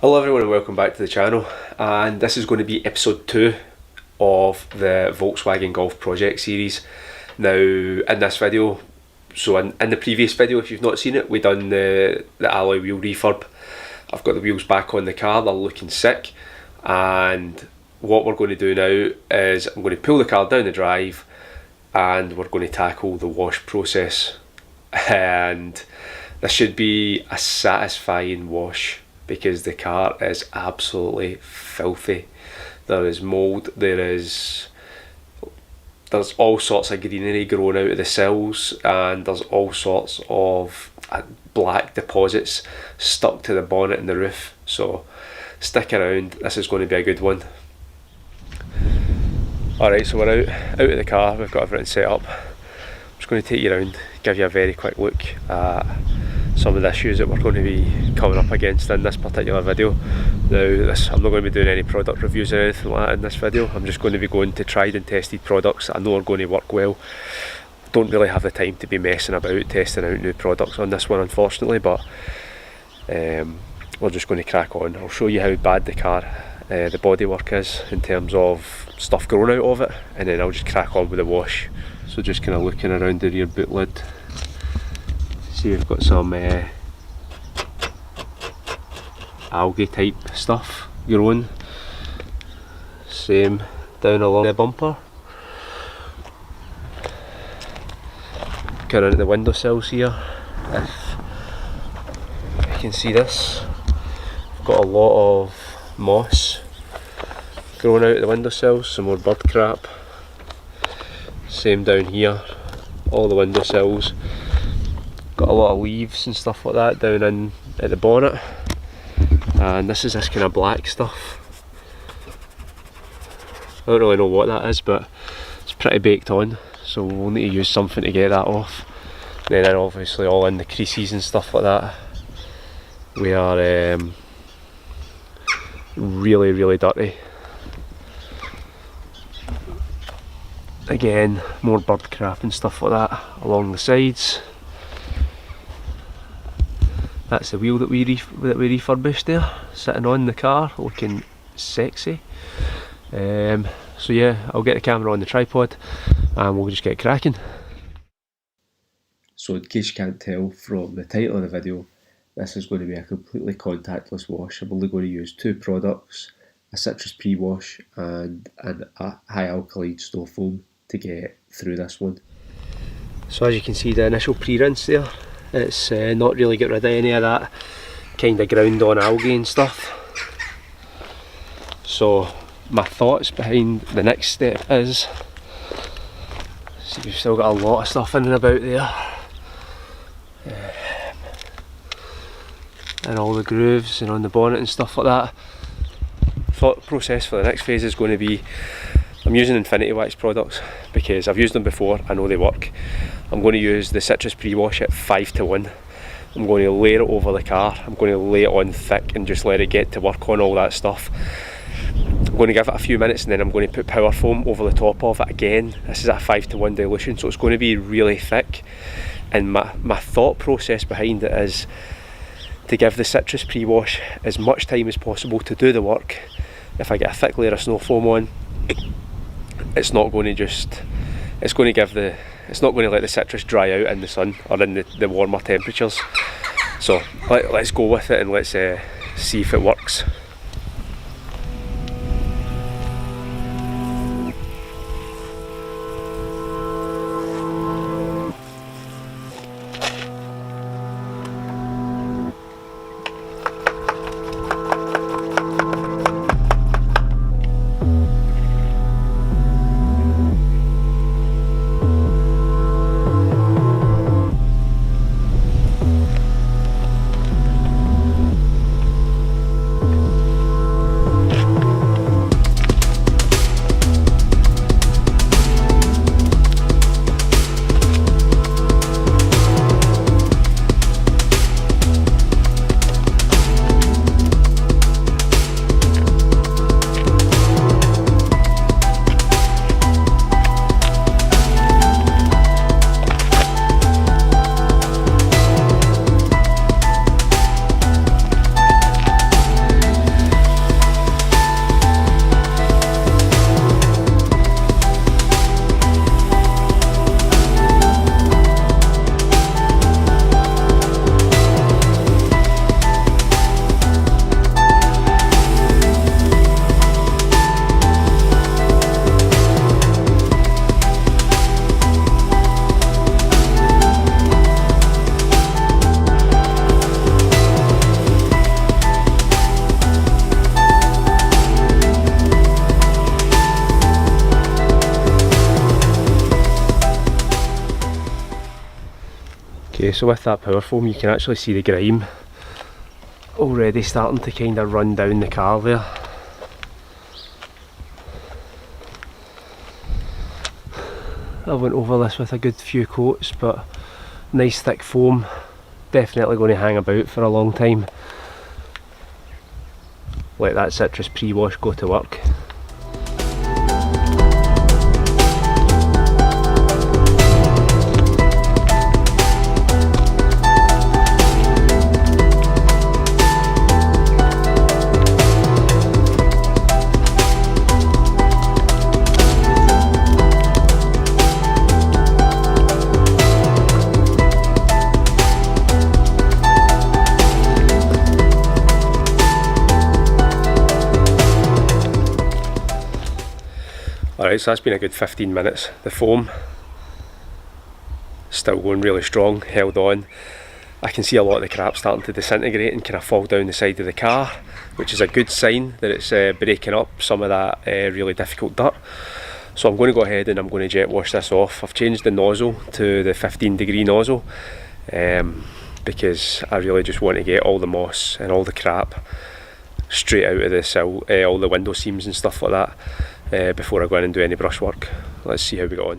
Hello everyone and welcome back to the channel, and this is going to be episode 2 of the Volkswagen Golf project series. Now in this video, so in the previous video, if you've not seen it, we done the alloy wheel refurb. I've got the wheels back on the car, they're looking sick, and what we're going to do now is I'm going to pull the car down the drive and we're going to tackle the wash process, and this should be a satisfying wash because the car is absolutely filthy. There is mould, there's all sorts of greenery growing out of the sills, and there's all sorts of black deposits stuck to the bonnet and the roof. So stick around, this is going to be a good one. Alright, so we're out of the car, we've got everything set up. I'm just going to take you around, give you a very quick look at some of the issues that we're going to be coming up against in this particular video. Now, I'm not going to be doing any product reviews or anything like that in this video. I'm just going to be going to tried and tested products that I know are going to work well. Don't really have the time to be messing about testing out new products on this one, unfortunately, but we're just going to crack on. I'll show you how bad the car, the bodywork is in terms of stuff growing out of it, and then I'll just crack on with the wash. So just kind of looking around the rear boot lid. See, we've got some algae type stuff growing. Same down along the bumper. Going into the windowsills here. If you can see this, we've got a lot of moss growing out of the windowsills, some more bird crap. Same down here, all the windowsills. Got a lot of leaves and stuff like that down in at the bonnet, and this is this kind of black stuff. I don't really know what that is, but it's pretty baked on, so we'll need to use something to get that off. And then obviously all in the creases and stuff like that, we are really dirty. Again, more bird crap and stuff like that along the sides. That's the wheel that we refurbished there, sitting on the car, looking sexy. So yeah, I'll get the camera on the tripod and we'll just get cracking. So in case you can't tell from the title of the video, this is going to be a completely contactless wash. I'm only going to use 2 products, a citrus pre-wash and a high alkaline snow foam to get through this one. So as you can see, the initial pre-rinse there, it's not really get rid of any of that kind of ground on algae and stuff. So my thoughts behind the next step is, see, we've still got a lot of stuff in and about there, and all the grooves and on the bonnet and stuff like that. Thought process for the next phase is going to be, I'm using Infinity Wax products because I've used them before, I know they work. I'm going to use the citrus pre-wash at 5:1. I'm going to layer it over the car, I'm going to lay it on thick and just let it get to work on all that stuff. I'm going to give it a few minutes and then I'm going to put power foam over the top of it again. This is at 5:1 dilution, so it's going to be really thick. And my thought process behind it is to give the citrus pre-wash as much time as possible to do the work. If I get a thick layer of snow foam on, it's not going to just, it's not going to let the citrus dry out in the sun or in the warmer temperatures. So let's go with it and let's see if it works. Okay, so with that power foam you can actually see the grime already starting to kind of run down the car there. I went over this with a good few coats, but nice thick foam, definitely going to hang about for a long time. Let that citrus pre-wash go to work. Alright, so that's been a good 15 minutes. The foam still going really strong, held on. I can see a lot of the crap starting to disintegrate and kind of fall down the side of the car, which is a good sign that it's breaking up some of that really difficult dirt. So I'm going to go ahead and I'm going to jet wash this off. I've changed the nozzle to the 15-degree nozzle because I really just want to get all the moss and all the crap straight out of the sill, all the window seams and stuff like that, before I go in and do any brushwork. Let's see how we get on.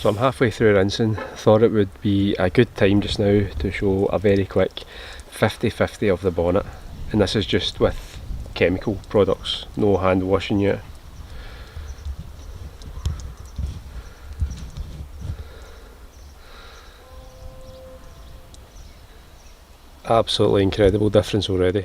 So I'm halfway through rinsing. Thought it would be a good time just now to show a very quick 50-50 of the bonnet, and this is just with chemical products, no hand washing yet. Absolutely incredible difference already.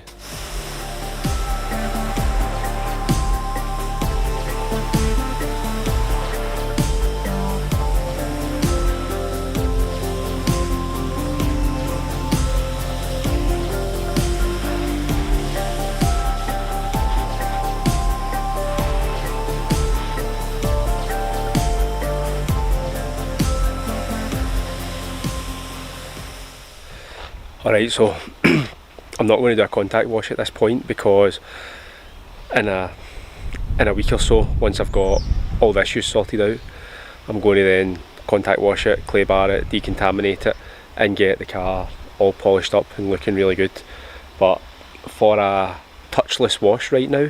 Alright, so I'm not going to do a contact wash at this point, because in a week or so, once I've got all the issues sorted out, I'm going to then contact wash it, clay bar it, decontaminate it, and get the car all polished up and looking really good. But for a touchless wash right now,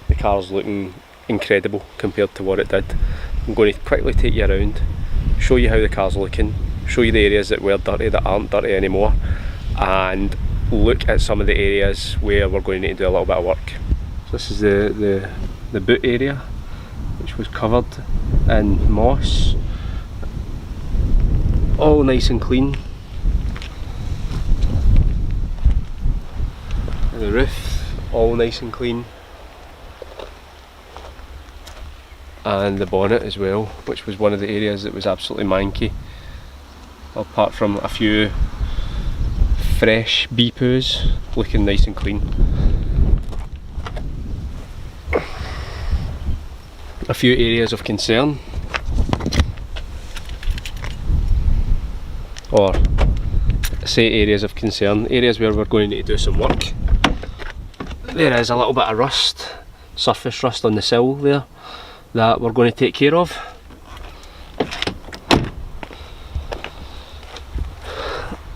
the car's looking incredible compared to what it did. I'm going to quickly take you around, show you how the car's looking, show you the areas that were dirty that aren't dirty anymore, and look at some of the areas where we're going to need to do a little bit of work. So this is the boot area, which was covered in moss, all nice and clean. And the roof, all nice and clean. And the bonnet as well, which was one of the areas that was absolutely manky, apart from a few fresh bee poos, looking nice and clean. A few areas of concern, or say areas of concern, areas where we're going to need to do some work. There is a little bit of rust, surface rust on the sill there, that we're going to take care of.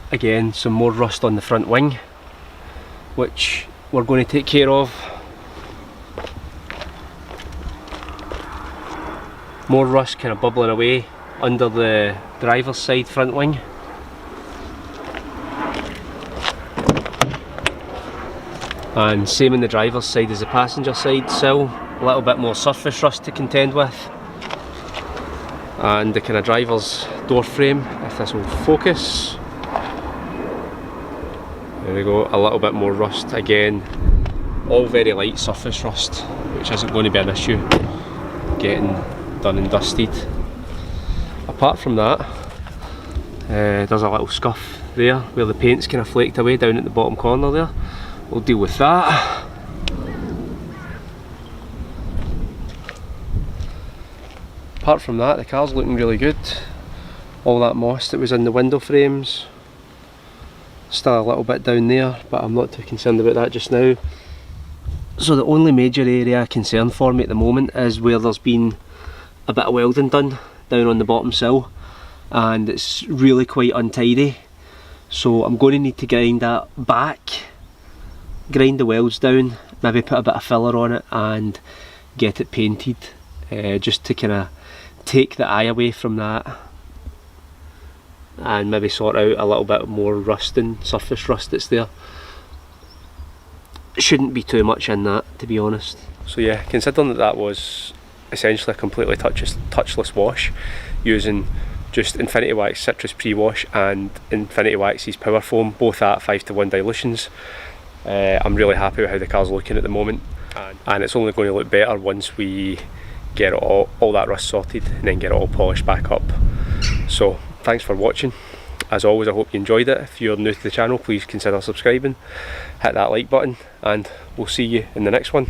Again, some more rust on the front wing, which we're going to take care of. More rust kind of bubbling away under the driver's side front wing. And same in the driver's side as the passenger side sill. A little bit more surface rust to contend with. And the kind of driver's door frame, if this will focus. There we go, a little bit more rust. Again, all very light surface rust, which isn't going to be an issue getting done and dusted. Apart from that, there's a little scuff there where the paint's kind of flaked away down at the bottom corner there. We'll deal with that. Apart from that, the car's looking really good. All that moss that was in the window frames, still a little bit down there, but I'm not too concerned about that just now. So the only major area of concern for me at the moment is where there's been a bit of welding done down on the bottom sill, and it's really quite untidy. So I'm going to need to grind that back, grind the welds down, maybe put a bit of filler on it and get it painted, just to kind of take the eye away from that, and maybe sort out a little bit more rust and surface rust that's there. Shouldn't be too much in that, to be honest. So yeah, considering that that was essentially a completely touchless wash using just Infinity Wax Citrus Pre-Wash and Infinity Wax's Power Foam, both at 5:1 dilutions, I'm really happy with how the car's looking at the moment, and it's only going to look better once we get all that rust sorted and then get it all polished back up. So thanks for watching. As always, I hope you enjoyed it. If you're new to the channel, please consider subscribing, hit that like button, and we'll see you in the next one.